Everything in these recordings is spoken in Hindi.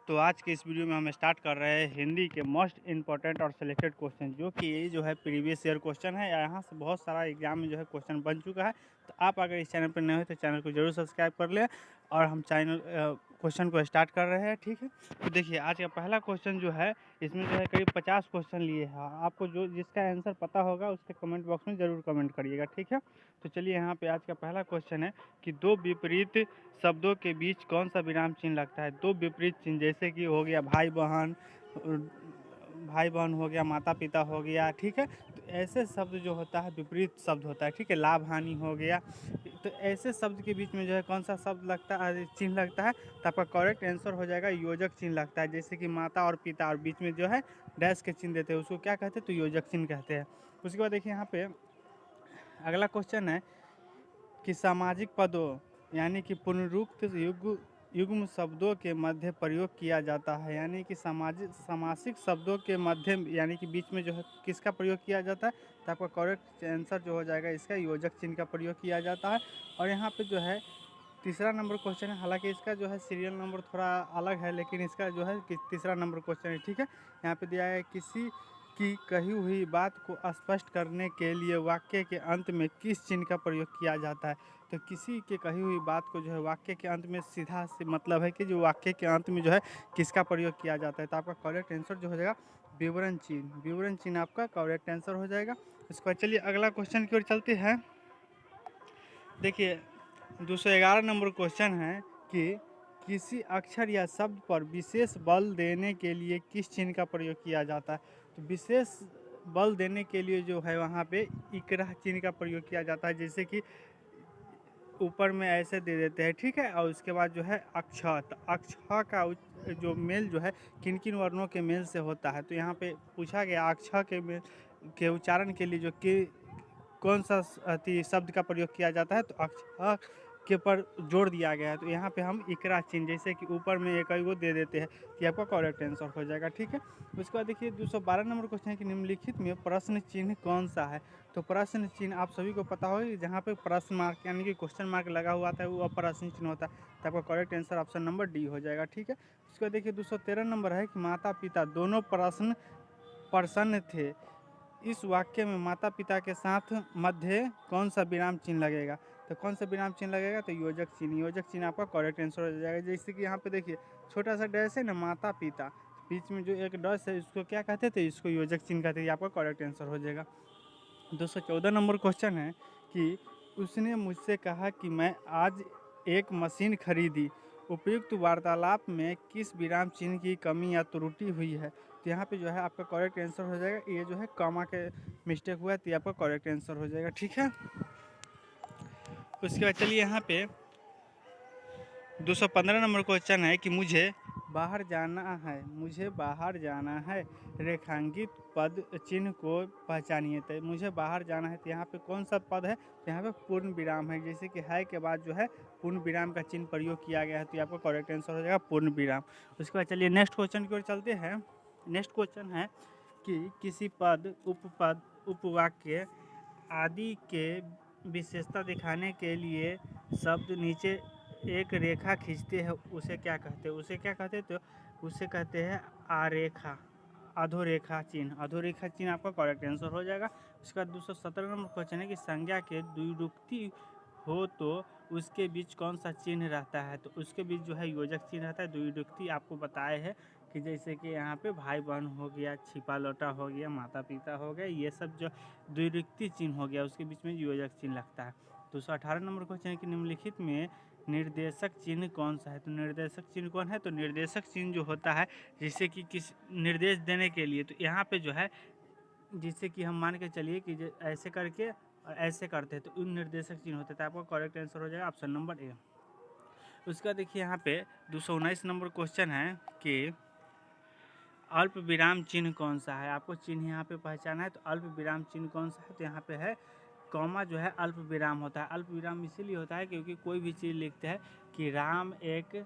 तो आज के इस वीडियो में हम स्टार्ट कर रहे हैं हिंदी के मोस्ट इम्पॉर्टेंट और सिलेक्टेड क्वेश्चन, जो कि ये जो है प्रीवियस ईयर क्वेश्चन है। यहाँ से बहुत सारा एग्जाम में जो है क्वेश्चन बन चुका है। तो आप अगर इस चैनल पर नए हो तो चैनल को जरूर सब्सक्राइब कर लें और हम चैनल क्वेश्चन को स्टार्ट कर रहे हैं। ठीक है, तो देखिए आज का पहला क्वेश्चन जो है, इसमें जो है करीब 50 क्वेश्चन लिए हैं। आपको जो जिसका आंसर पता होगा उसके कमेंट बॉक्स में ज़रूर कमेंट करिएगा। ठीक है, तो चलिए यहाँ पे आज का पहला क्वेश्चन है कि दो विपरीत शब्दों के बीच कौन सा विराम चिन्ह लगता है। दो विपरीत चिन्ह जैसे कि हो गया भाई बहन हो गया, माता पिता हो गया। ठीक है, तो ऐसे शब्द जो होता है विपरीत शब्द होता है। ठीक है, लाभ हानि हो गया। तो ऐसे शब्द के बीच में जो है कौन सा शब्द लगता है, चिन्ह लगता है। तो आपका करेक्ट आंसर हो जाएगा योजक चिन्ह लगता है। जैसे कि माता और पिता और बीच में जो है डैश के चिन्ह देते हैं, उसको क्या कहते हैं, तो योजक चिन्ह कहते हैं। उसके बाद देखिए यहाँ पे अगला क्वेश्चन है कि सामाजिक पदों यानी कि पुनरुक्त युग्म शब्दों के मध्य प्रयोग किया जाता है। यानी कि समासिक शब्दों के मध्य यानी कि बीच में जो है किसका प्रयोग किया जाता है। तो आपका करेक्ट आंसर जो हो जाएगा इसका योजक चिन्ह का प्रयोग किया जाता है। और यहाँ पे जो है तीसरा नंबर क्वेश्चन है, हालांकि इसका जो है सीरियल नंबर थोड़ा अलग है, लेकिन इसका जो है कि तीसरा नंबर क्वेश्चन है। ठीक है, यहाँ पे दिया है किसी की कही हुई बात को स्पष्ट करने के लिए वाक्य के अंत में किस चिन्ह का प्रयोग किया जाता है। तो किसी के कही हुई बात को जो है वाक्य के अंत में सीधा से मतलब है कि जो वाक्य के अंत में जो है किसका प्रयोग किया जाता है। तो आपका करेक्ट आंसर जो हो जाएगा विवरण चिन्ह। विवरण चिन्ह आपका करेक्ट आंसर हो जाएगा। इसके बाद चलिए अगला क्वेश्चन की ओर चलते हैं। देखिए 211 नंबर क्वेश्चन है कि किसी अक्षर या शब्द पर विशेष बल देने के लिए किस चिन्ह का प्रयोग किया जाता है। तो विशेष बल देने के लिए जो है वहाँ पे इकरा चिन्ह का प्रयोग किया जाता है। जैसे कि ऊपर में ऐसे दे देते हैं। ठीक है, और उसके बाद जो है अक्षर, तो अक्षर का जो मेल जो है किन किन वर्णों के मेल से होता है। तो यहाँ पे पूछा गया अक्षर के मेल के उच्चारण के लिए जो कि कौन सा शब्द का प्रयोग किया जाता है। तो अक्षर के पर जोड़ दिया गया है। तो यहाँ पे हम इकरा चिन्ह जैसे कि ऊपर में एक वो दे देते हैं, कि आपका करेक्ट आंसर हो जाएगा। ठीक है, उसके बाद देखिए 212 नंबर क्वेश्चन है कि निम्नलिखित में प्रश्न चिन्ह कौन सा है। तो प्रश्न चिन्ह आप सभी को पता होगा, जहाँ पे प्रश्न मार्क यानी कि क्वेश्चन मार्क लगा हुआ था वो प्रश्न चिन्ह होता है। तो आपका correct answer option number D हो जाएगा। ठीक है, उसके बाद देखिए 213 नंबर है कि माता पिता दोनों प्रसन्न थे। इस वाक्य में माता पिता के साथ मध्य कौन सा विराम चिन्ह लगेगा। तो कौन सा विराम चिन्ह लगेगा, तो योजक चिन्ह। योजक चिन्ह आपका करेक्ट आंसर हो जाएगा। जैसे कि यहाँ पे देखिए छोटा सा डैश है ना, माता पिता, बीच में जो एक डैश है इसको क्या कहते थे, इसको योजक चिन्ह कहते थे। आपका करेक्ट आंसर हो जाएगा। 214 नंबर क्वेश्चन है कि उसने मुझसे कहा कि मैं आज एक मशीन खरीदी। उपयुक्त वार्तालाप में किस विराम चिन्ह की कमी या त्रुटि हुई है। तो यहाँ पे जो है आपका करेक्ट आंसर हो जाएगा, ये जो है कॉमा के मिस्टेक हुआ है, तो आपका करेक्ट आंसर हो जाएगा। ठीक है, उसके बाद चलिए यहाँ पे 215 नंबर क्वेश्चन है कि मुझे बाहर जाना है, रेखांकित पद चिन्ह को पहचानिए। तो मुझे बाहर जाना है, तो यहाँ पे कौन सा पद है, तो यहाँ पे पूर्ण विराम है। जैसे कि है के बाद जो है पूर्ण विराम का चिन्ह प्रयोग किया गया है, तो आपका करेक्ट आंसर हो जाएगा पूर्ण विराम। उसके बाद चलिए नेक्स्ट क्वेश्चन की ओर चलते हैं। नेक्स्ट क्वेश्चन है कि किसी पद, उपपद, उपवाक्य आदि के विशेषता दिखाने के लिए शब्द नीचे एक रेखा खींचते हैं, उसे क्या कहते हैं। तो उसे कहते हैं आरेखा, अधोरेखा चिन्ह। अधोरेखा चिन्ह आपका करेक्ट आंसर हो जाएगा। उसके बाद 217 नंबर क्वेश्चन है कि संज्ञा के द्विरुक्ति हो तो उसके बीच कौन सा चिन्ह रहता है। तो उसके बीच जो है योजक चिन्ह रहता है। द्विरुक्ति आपको बताए हैं कि जैसे कि यहाँ पे भाई बहन हो गया, छिपा लौटा हो गया, माता पिता हो गया, ये सब जो द्विरुक्ति चिन्ह हो गया उसके बीच में योजक चिन्ह लगता है। 218 नंबर क्वेश्चन है कि निम्नलिखित में निर्देशक चिन्ह कौन सा है। तो निर्देशक चिन्ह कौन है, तो निर्देशक चिन्ह जो होता है जैसे कि किस निर्देश देने के लिए, तो यहाँ पे जो है जिससे कि हम मान के चलिए कि ऐसे करके और ऐसे करते हैं, तो उन निर्देशक चिन्ह होते हैं। आपका करेक्ट आंसर हो जाएगा ऑप्शन नंबर ए। उसका देखिए यहाँ पे 219 नंबर क्वेश्चन है कि अल्प विराम चिन्ह कौन सा है। आपको चिन्ह यहाँ पे पहचाना है, तो अल्प विराम चिन्ह कौन सा है, तो यहाँ पे है कॉमा जो है अल्प विराम होता है। अल्प विराम इसीलिए होता है क्योंकि कोई भी चीज़ लिखते हैं कि राम एक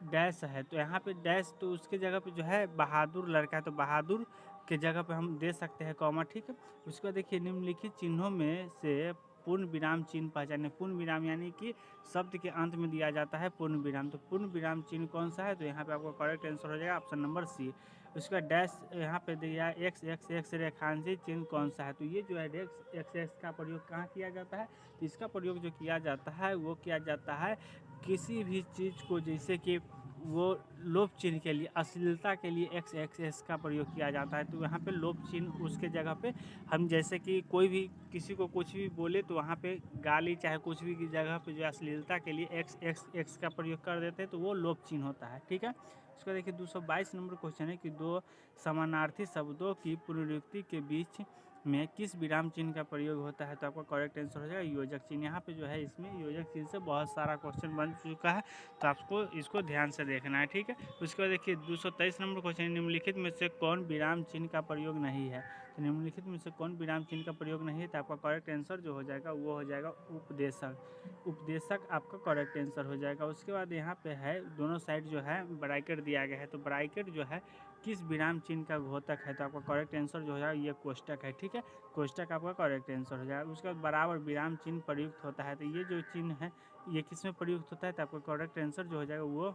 डैश है, तो यहाँ पे डैश, तो उसके जगह पे जो है बहादुर लड़का है, तो बहादुर के जगह पे हम दे सकते हैं कॉमा। ठीक है, उसके बाद देखिए निम्नलिखित चिन्हों में से पूर्ण विराम चिन्ह पहचाने। पूर्ण विराम यानी कि शब्द के अंत में दिया जाता है पूर्ण विराम। तो पूर्ण विराम चिन्ह कौन सा है? तो यहाँ पे आपका करेक्ट आंसर हो जाएगा ऑप्शन नंबर सी। उसका डैश यहाँ पे दिया है एक्स एक्स एक्स रेखांशित चिन्ह कौन सा है? तो ये जो है एक्स एक्स एक्स का प्रयोग कहाँ किया जाता है? तो इसका प्रयोग जो किया जाता है वो किया जाता है किसी भी चीज़ को, जैसे कि वो लोप चिन्ह के लिए, अश्लीलता के लिए एक्स एक्स एक्स का प्रयोग किया जाता है। तो यहाँ पे लोप चिन्ह उसके जगह पे हम जैसे कि कोई भी किसी को कुछ भी बोले तो वहाँ पे गाली चाहे कुछ भी की जगह पे जो अश्लीलता के लिए एक्स एक्स एक्स का प्रयोग कर देते हैं, तो वो लोप चिन्ह होता है। ठीक है। उसका देखिए 222 नंबर क्वेश्चन है कि दो समानार्थी शब्दों की पुनरुक्ति के बीच में किस विराम चिन्ह का प्रयोग होता है? तो आपका करेक्ट आंसर हो जाएगा योजक चिन्ह। यहाँ पे जो है इसमें योजक चिन्ह से बहुत सारा क्वेश्चन बन चुका है, तो आपको इसको ध्यान से देखना है। ठीक है। उसके बाद देखिए 223 नंबर क्वेश्चन, निम्नलिखित में से कौन विराम चिन्ह का प्रयोग नहीं है? तो निम्नलिखित में से कौन विराम चिन्ह का प्रयोग नहीं है? तो आपका करेक्ट आंसर जो हो जाएगा वो हो जाएगा उपदेशक। उपदेशक आपका करेक्ट आंसर हो जाएगा। उसके बाद यहाँ पे है दोनों साइड जो है ब्रैकेट दिया गया है, तो ब्रैकेट जो है किस विराम चिन्ह का घोतक है? तो आपका करेक्ट आंसर जो हो जाएगा ये कोष्टक है। ठीक है। कोष्टक आपका करेक्ट आंसर हो जाएगा। उसके बाद बराबर विराम चिन्ह प्रयुक्त होता है, तो ये जो चिन्ह है ये किस में प्रयुक्त होता है? तो आपका करेक्ट आंसर जो हो जाएगा वो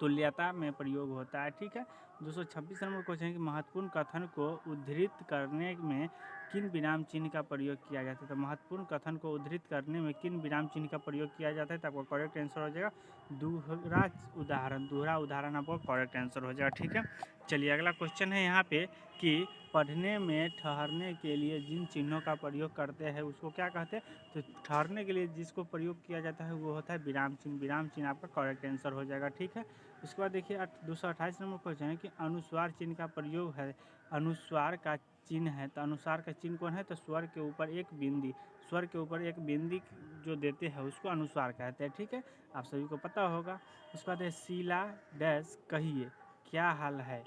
तुल्यता में प्रयोग होता है। ठीक है। 226 नंबर क्वेश्चन है कि महत्वपूर्ण कथन को उद्धृत करने में किन विराम चिन्ह का प्रयोग किया जाता है? तो महत्वपूर्ण कथन को उद्धृत करने में किन विराम चिन्ह का प्रयोग किया जाता है? तो आपका करेक्ट आंसर हो जाएगा दोहरा उदाहरण। दोहरा उदाहरण आपका करेक्ट आंसर हो जाएगा। ठीक है। चलिए अगला क्वेश्चन है यहाँ पे कि पढ़ने में ठहरने के लिए जिन चिन्हों का प्रयोग करते हैं उसको क्या कहते हैं? तो ठहरने के लिए जिसको प्रयोग किया जाता है वो होता है विराम चिन्ह। विराम चिन्ह आपका करेक्ट आंसर हो जाएगा। ठीक है। उसके बाद देखिए 228 नंबर क्वेश्चन है कि अनुस्वार चिन्ह का प्रयोग है। अनुस्वार का चिन्ह है, तो अनुस्वार का चिन्ह कौन है? तो स्वर के ऊपर एक बिंदी, स्वर के ऊपर एक बिंदी जो देते हैं उसको अनुस्वार कहते हैं। ठीक है। आप सभी को पता होगा। उसके बाद है शीला डैश कहिए क्या हाल है,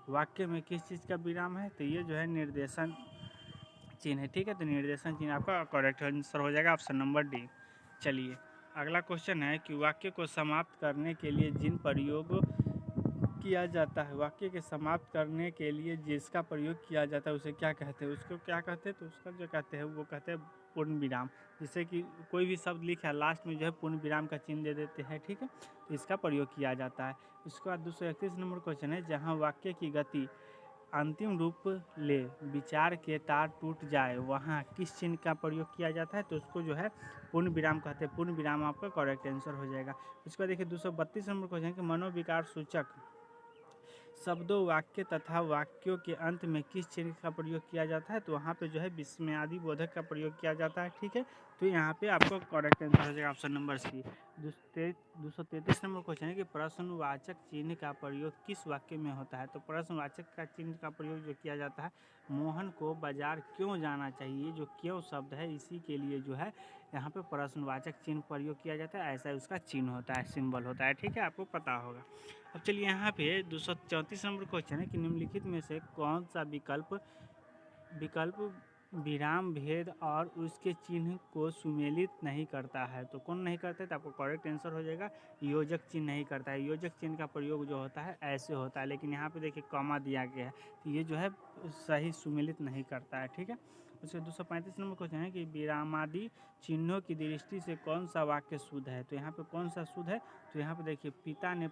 वाक्य में किस चीज़ का विराम है? तो ये जो है निर्देशन चिन्ह है। ठीक है। तो निर्देशन चिन्ह आपका करेक्ट आंसर हो जाएगा ऑप्शन नंबर डी। चलिए अगला क्वेश्चन है कि वाक्य को समाप्त करने के लिए जिन प्रयोग किया जाता है, वाक्य के समाप्त करने के लिए जिसका प्रयोग किया जाता है उसे क्या कहते हैं? उसको क्या कहते हैं? तो उसका जो कहते हैं वो कहते हैं पूर्ण विराम। जैसे कि कोई भी शब्द लिखा है लास्ट में जो है पूर्ण विराम का चिन्ह दे देते हैं। ठीक है। तो इसका प्रयोग किया जाता है। उसके बाद 231 नंबर क्वेश्चन है जहाँ वाक्य की गति अंतिम रूप ले, विचार के तार टूट जाए, वहाँ किस चिन्ह का प्रयोग किया जाता है? तो उसको जो है पूर्ण विराम कहते हैं। पूर्ण विराम आपका करेक्ट आंसर हो जाएगा। उसके बाद देखिए 232 नंबर क्वेश्चन है कि मनोविकार सूचक शब्दों वाक्य तथा वाक्यों के अंत में किस चिन्ह का प्रयोग किया जाता है? तो वहाँ पे जो है विस्मयादि बोधक का प्रयोग किया जाता है। ठीक है। तो यहाँ पे आपको करेक्ट आंसर हो जाएगा option number C. 233 number question है कि प्रश्नवाचक चिन्ह का प्रयोग किस वाक्य में होता है? तो प्रश्नवाचक का चिन्ह का प्रयोग जो किया जाता है, मोहन को बाजार क्यों जाना चाहिए, जो क्यों शब्द है इसी के लिए जो है यहाँ पे प्रश्नवाचक चिन्ह प्रयोग किया जाता है, ऐसा उसका चिन्ह होता है, सिंबल होता है। ठीक है। आपको पता होगा। अब चलिए यहाँ पे 234 नंबर क्वेश्चन है कि निम्नलिखित में से कौन सा विकल्प विराम भेद और उसके चिन्ह को सुमेलित नहीं करता है? तो कौन नहीं करता है? तो आपको करेक्ट आंसर हो जाएगा योजक चिन्ह नहीं करता है। योजक चिन्ह का प्रयोग जो होता है ऐसे होता है, लेकिन यहाँ पे देखिए कॉमा दिया गया है, तो ये जो है सही सुमेलित नहीं करता है। ठीक है। उसके 235 नंबर क्वेश्चन है कि विरामादि चिन्हों की दृष्टि से कौन सा वाक्य शुद्ध है? तो यहाँ पे कौन सा शुद्ध है? तो यहाँ पे देखिए पिता ने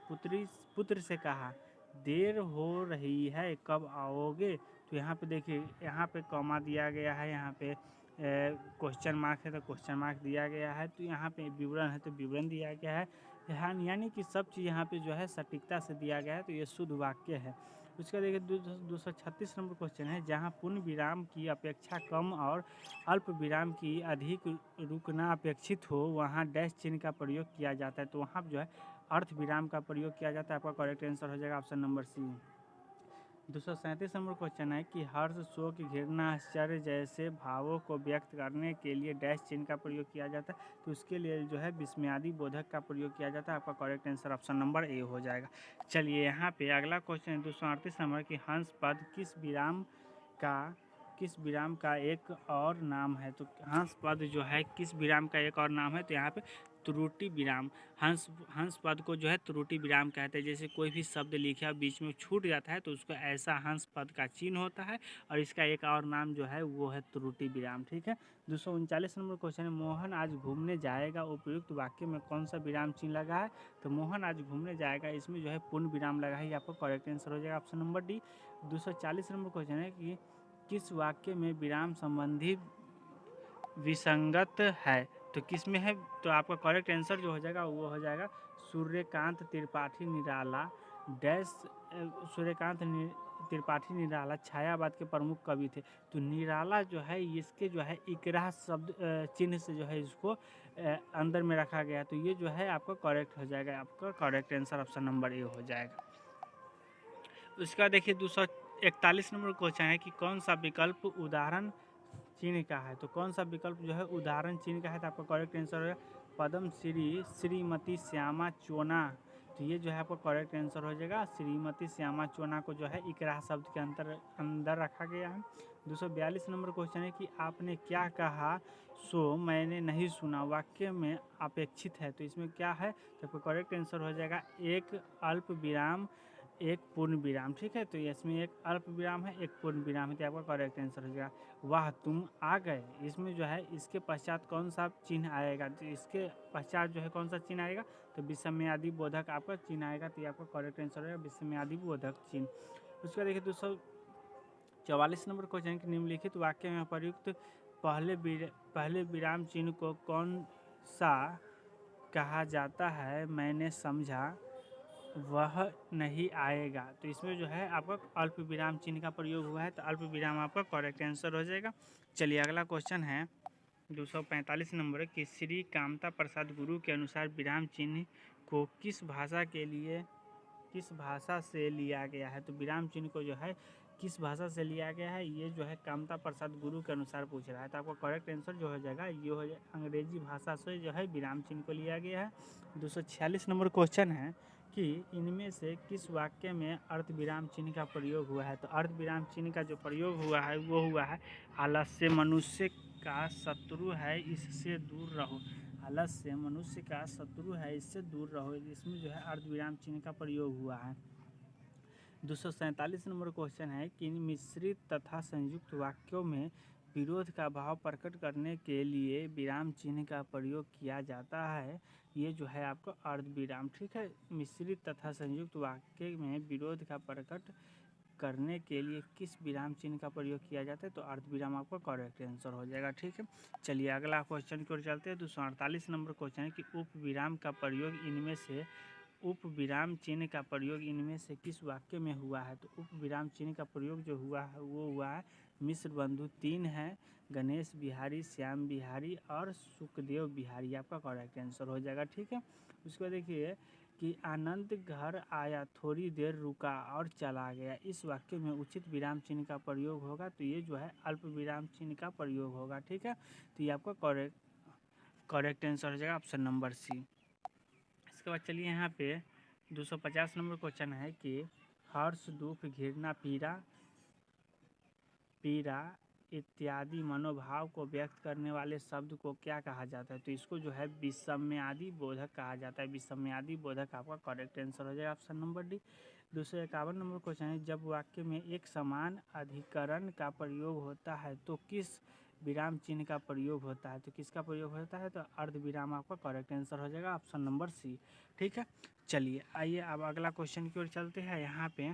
पुत्र से कहा देर हो रही है कब आओगे। तो यहाँ पे देखिए यहाँ पे कॉमा दिया गया है, यहाँ पे क्वेश्चन मार्क है तो क्वेश्चन मार्क दिया गया है, तो यहाँ पे विवरण है तो विवरण दिया गया है। यहाँ यानी कि सब चीज़ यहाँ पे जो है सटीकता से दिया गया है, तो ये शुद्ध वाक्य है। उसका देखिए 236 नंबर क्वेश्चन है जहाँ पूर्ण विराम की अपेक्षा कम और अल्प विराम की अधिक रुकना अपेक्षित हो, वहाँ डैश चिन्ह का प्रयोग किया जाता है। तो वहाँ जो है अर्थ विराम का प्रयोग किया जाता है। आपका करेक्ट आंसर हो जाएगा option number C. 237 number question है कि हर्ष, शोक, घृणा, आश्चर्य जैसे भावों को व्यक्त करने के लिए डैश चिन्ह का प्रयोग किया जाता है। तो उसके लिए जो है विस्मयादि बोधक का प्रयोग किया जाता है। आपका correct answer option number A हो जाएगा। चलिए यहाँ पे अगला क्वेश्चन है 238 नंबर की हंस पद किस विराम का एक और नाम है? तो हंस पद जो है किस विराम का एक और नाम है? तो यहाँ पे त्रुटि विराम। हंस पद को जो है त्रुटि विराम कहते हैं। जैसे कोई भी शब्द लिखा बीच में छूट जाता है तो उसको ऐसा हंस पद का चिन्ह होता है और इसका एक और नाम जो है वो है त्रुटि विराम। ठीक है। 239 नंबर क्वेश्चन है, मोहन आज घूमने जाएगा, उपयुक्त वाक्य में कौन सा विराम चिन्ह लगा है? तो मोहन आज घूमने जाएगा, इसमें जो है पूर्ण विराम लगा है, ये आपका करेक्ट आंसर हो जाएगा option number D. 240 number question है कि किस वाक्य में विराम संबंधी विसंगत है? तो किस में है? तो आपका करेक्ट आंसर जो हो जाएगा वो हो जाएगा सूर्यकांत त्रिपाठी निराला डैश। सूर्यकांत त्रिपाठी निराला छायावाद के प्रमुख कवि थे। तो निराला जो है इसके जो है इकराह शब्द चिन्ह से जो है इसको अंदर में रखा गया, तो ये जो है आपका करेक्ट हो जाएगा, आपका correct answer option number A हो जाएगा। उसका देखिए 241 नंबर क्वेश्चन है कि कौन सा विकल्प उदाहरण चिन्ह का है? तो कौन सा विकल्प जो है उदाहरण चिन्ह का है? तो आपका करेक्ट आंसर है पद्म श्री श्रीमती श्यामा चोना। तो ये जो है आपका करेक्ट आंसर हो जाएगा, श्रीमती श्यामा चोना को जो है इकराह शब्द के अंदर रखा गया है। 242 नंबर क्वेश्चन है कि आपने क्या कहा सो मैंने नहीं सुना, वाक्य में अपेक्षित है, तो इसमें क्या है? तो आपका करेक्ट आंसर हो जाएगा एक अल्प विराम एक पूर्ण विराम। ठीक है। तो इसमें एक अल्प विराम है, एक पूर्ण विराम है, तो आपका करेक्ट आंसर हो जाएगा वाह तुम आ गए। इसमें जो है इसके पश्चात कौन सा चिन्ह आएगा? तो इसके पश्चात जो है कौन सा चिन्ह आएगा? तो विस्मयादि बोधक आपका चिन्ह आएगा, तो ये आपका करेक्ट आंसर है विस्मयादि बोधक चिन्ह। उसका देखिए 244 नंबर क्वेश्चन की निम्नलिखित वाक्य में प्रयुक्त पहले विराम चिन्ह को कौन सा कहा जाता है? मैंने समझा वह नहीं आएगा। तो इसमें जो है आपका अल्प विराम चिन्ह का प्रयोग हुआ है, तो अल्प विराम आपका करेक्ट आंसर हो जाएगा। चलिए अगला क्वेश्चन है 245 नंबर कि श्री कामता प्रसाद गुरु के अनुसार विराम चिन्ह को किस भाषा से लिया गया है? तो विराम चिन्ह को जो है किस भाषा से लिया गया है, ये जो है कामता प्रसाद गुरु के अनुसार पूछ रहा है, तो आपका करेक्ट आंसर जो हो जाएगा ये हो जाएगा अंग्रेजी भाषा से जो है विराम चिन्ह को लिया गया है। 246 नंबर क्वेश्चन है कि इनमें से किस वाक्य में अर्ध विराम चिन्ह का प्रयोग हुआ है? तो अर्ध विराम चिन्ह का जो प्रयोग हुआ है वो हुआ है आलस्य मनुष्य का शत्रु है, इससे दूर रहो। आलस्य मनुष्य का शत्रु है, इससे दूर रहो, इसमें जो है अर्ध विराम चिन्ह का प्रयोग हुआ है। 247 नंबर क्वेश्चन है कि मिश्रित तथा संयुक्त वाक्यों में विरोध का भाव प्रकट करने के लिए विराम चिन्ह का प्रयोग किया जाता है, ये जो है आपका अर्ध विराम। ठीक है। मिश्रित तथा संयुक्त वाक्य में विरोध का प्रकट करने के लिए किस विराम चिन्ह का प्रयोग किया जाता है? तो अर्ध विराम आपका करेक्ट आंसर हो जाएगा। ठीक है। चलिए अगला क्वेश्चन की ओर चलते हैं। 248 नंबर क्वेश्चन है कि उप विराम का प्रयोग इनमें से उप विराम चिन्ह का प्रयोग इनमें से किस वाक्य में हुआ है? तो उप विराम चिन्ह का प्रयोग जो हुआ है वो हुआ है मिश्र बंधु तीन है, गणेश बिहारी, श्याम बिहारी और सुखदेव बिहारी, आपका करेक्ट आंसर हो जाएगा। ठीक है। उसको देखिए कि आनंद घर आया, थोड़ी देर रुका और चला गया, इस वाक्य में उचित विराम चिन्ह का प्रयोग होगा, तो ये जो है अल्प विराम चिन्ह का प्रयोग होगा। ठीक है। तो ये आपका करेक्ट आंसर हो जाएगा ऑप्शन नंबर सी। इसके बाद चलिए यहाँ पे 250 नंबर क्वेश्चन है कि हर्ष, दुख, घृणा, पीड़ा इत्यादि मनोभाव को व्यक्त करने वाले शब्द को क्या कहा जाता है? तो इसको जो है विस्मयादि बोधक कहा जाता है। विस्मयादि बोधक आपका करेक्ट आंसर हो जाएगा option number D. 251 number question है जब वाक्य में एक समान अधिकरण का प्रयोग होता है तो किस विराम चिन्ह का प्रयोग होता है? तो किसका प्रयोग होता है? तो अर्ध विराम आपका करेक्ट आंसर हो जाएगा ऑप्शन नंबर सी। ठीक है। चलिए आइए अब अगला क्वेश्चन की ओर चलते हैं। यहाँ पे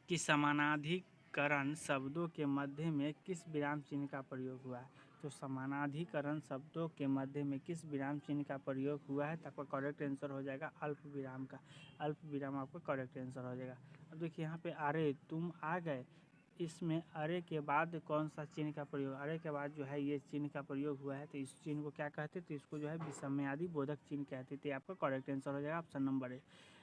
कि समानाधिकरण शब्दों के मध्य में किस विराम चिन्ह का प्रयोग हुआ है? तो समानाधिकरण शब्दों के मध्य में किस विराम चिन्ह का प्रयोग हुआ है? तो आपका करेक्ट आंसर हो जाएगा अल्प विराम का। अल्प विराम आपका करेक्ट आंसर हो जाएगा। अब देखिए यहाँ पे अरे तुम आ गए, इसमें अरे के बाद कौन सा चिन्ह का प्रयोग? अरे के बाद जो है ये चिन्ह का प्रयोग हुआ है, तो इस चिन्ह को क्या कहते? तो इसको जो है विस्मयादि बोधक चिन्ह कहते थे। आपका करेक्ट आंसर हो जाएगा option number A.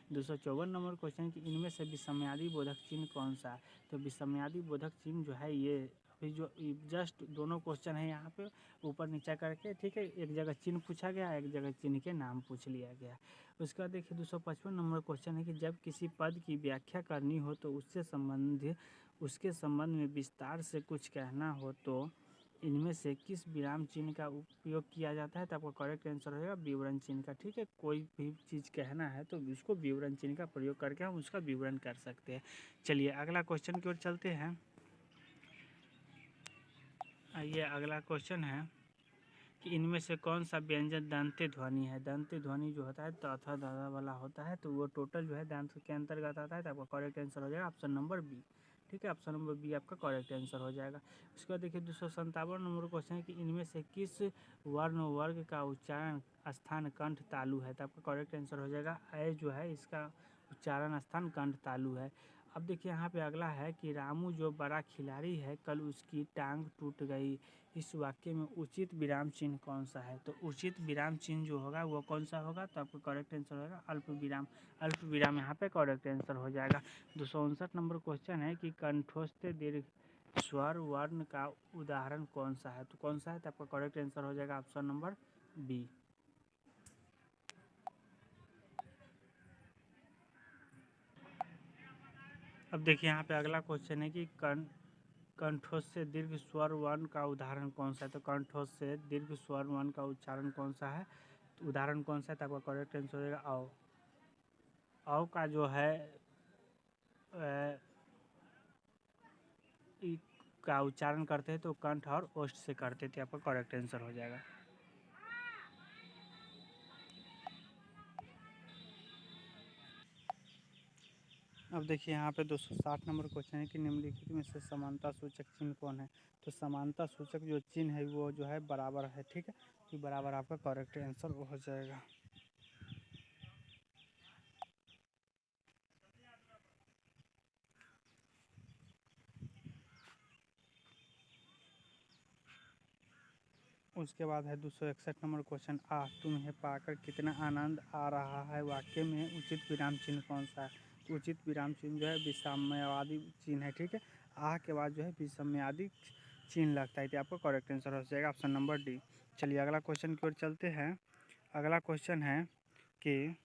254 number question कि इनमें से विस्मयादि बोधक चिन्ह कौन सा है? तो विस्मयादि बोधक चिन्ह जो है ये अभी जो जस्ट दोनों क्वेश्चन है यहाँ पे ऊपर नीचे करके, ठीक है, एक जगह चिन्ह पूछा गया, एक जगह चिन्ह के नाम पूछ लिया गया। उसके बाद देखिए 255 नंबर क्वेश्चन है कि जब किसी पद की व्याख्या करनी हो तो उसके संबंध में विस्तार से कुछ कहना हो तो इनमें से किस विराम चिन्ह का उपयोग किया जाता है, तो आपका करेक्ट आंसर होगा विवरण चिन्ह का। ठीक है, कोई भी चीज़ कहना है तो उसको विवरण चिन्ह का प्रयोग करके हम उसका विवरण कर सकते हैं। चलिए अगला क्वेश्चन की ओर चलते हैं। आइए अगला क्वेश्चन है कि इनमें से कौन सा व्यंजन दंत्य ध्वनि है। दंत्य ध्वनि जो होता है तथा दादा वाला होता है, तो वो टोटल जो है दांत के अंतर्गत आता है, तो आपका करेक्ट आंसर हो जाएगा ऑप्शन नंबर बी। ठीक है, ऑप्शन नंबर बी आपका करेक्ट आंसर हो जाएगा। उसके बाद देखिए 257 नंबर क्वेश्चन है कि इनमें से किस वर्ण वर्ग का उच्चारण स्थान कंठ तालु है, तो आपका करेक्ट आंसर हो जाएगा ए जो है इसका उच्चारण स्थान कंठ तालु है। अब देखिए यहाँ पे अगला है कि रामू जो बड़ा खिलाड़ी है कल उसकी टांग टूट गई, इस वाक्य में उचित विराम चिन्ह कौन सा है, तो उचित विराम चिन्ह जो होगा वो कौन सा होगा, तो आपको करेक्ट आंसर होगा अल्प विराम। अल्प विराम यहाँ पे करेक्ट आंसर हो जाएगा। 259 नंबर क्वेश्चन है कि कंठस्थ दीर्घ स्वर वर्ण का उदाहरण कौन सा है, तो कौन सा है, तो आपका करेक्ट आंसर हो जाएगा ऑप्शन नंबर बी। अब देखिए यहाँ पे अगला क्वेश्चन है कि कंठोस से दीर्घ स्वर वर्ण का उदाहरण कौन सा है, तो कंठोस से दीर्घ स्वर वर्ण का उच्चारण कौन सा है, तो उदाहरण कौन सा है, तो आपका करेक्ट आंसर होगा औ। औ का जो है का उच्चारण करते हैं तो कंठ और ओष्ठ से करते थे, आपका करेक्ट आंसर हो जाएगा। अब देखिए यहाँ पे 260 नंबर क्वेश्चन है कि निम्नलिखित में से समानता सूचक चिन्ह कौन है, तो समानता सूचक जो चिन्ह है वो जो है बराबर है। ठीक है, तो बराबर आपका करेक्ट आंसर हो जाएगा। उसके बाद है 261 नंबर क्वेश्चन, तुम्हें पाकर कितना आनंद आ रहा है, वाक्य में उचित विराम चिन्ह कौन सा है, तो उचित विराम चिन्ह जो है विषमयादि चिन्ह है। ठीक है, आह के बाद जो है विषमयादि चिन्ह लगता है, तो आपको करेक्ट आंसर हो जाएगा ऑप्शन नंबर डी। चलिए अगला क्वेश्चन की ओर चलते हैं। अगला क्वेश्चन है कि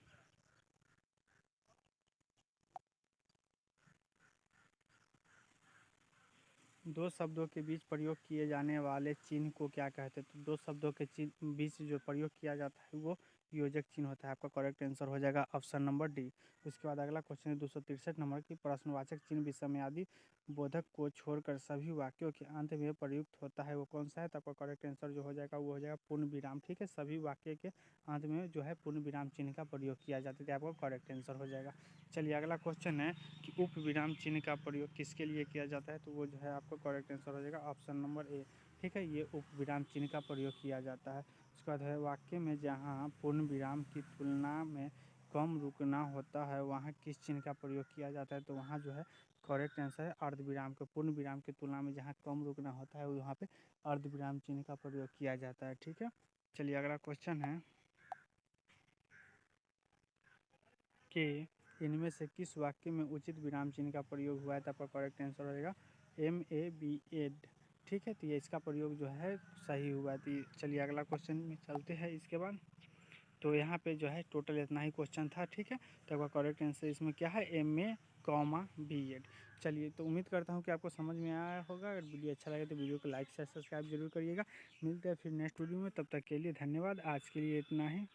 दो शब्दों के बीच प्रयोग किए जाने वाले चिन्ह को क्या कहते हैं, तो दो शब्दों के बीच जो प्रयोग किया जाता है वो योजक चिन्ह होता है, आपका करेक्ट आंसर हो जाएगा ऑप्शन नंबर डी। उसके बाद अगला क्वेश्चन है 263 नंबर की, प्रश्नवाचक चिन्ह विषमयादि बोधक को छोड़कर सभी वाक्यों के अंत में प्रयुक्त होता है, वो कौन सा है, तो आपका करेक्ट आंसर जो हो जाएगा वो हो जाएगा पूर्ण विराम। ठीक है, सभी वाक्य के अंत में जो है पूर्ण विराम चिन्ह का प्रयोग किया जाता है, आपका करेक्ट आंसर हो जाएगा। चलिए अगला क्वेश्चन है कि उप विराम चिन्ह का प्रयोग किसके लिए किया जाता है, तो वो जो है आपको करेक्ट आंसर हो जाएगा ऑप्शन नंबर ए। ठीक है, ये उप विराम चिन्ह का प्रयोग किया जाता है। उसके बाद है वाक्य में जहाँ पूर्ण विराम की तुलना में कम रुकना होता है वहाँ किस चिन्ह का प्रयोग किया जाता है, तो वहाँ जो है करेक्ट आंसर है अर्धविराम के। पूर्ण विराम की तुलना में जहाँ कम रुकना होता है वहाँ पे अर्धविराम चिन्ह का प्रयोग किया जाता है। ठीक है, चलिए अगला क्वेश्चन है कि इनमें से किस वाक्य में उचित विराम चिन्ह का प्रयोग हुआ है, तो आपका करेक्ट आंसर रहेगा MABED। ठीक है, तो ये इसका प्रयोग जो है सही हुआ है। तो चलिए अगला क्वेश्चन में चलते हैं। इसके बाद तो यहाँ पे जो है टोटल इतना ही क्वेश्चन था। ठीक है, तो आपका करेक्ट आंसर इसमें क्या है MA, चलिए तो उम्मीद करता हूँ कि आपको समझ में आया होगा। अगर वीडियो अच्छा लगे तो वीडियो को लाइक शेयर सब्सक्राइब जरूर करिएगा। मिलते हैं फिर नेक्स्ट वीडियो में, तब तक के लिए धन्यवाद। आज के लिए इतना ही।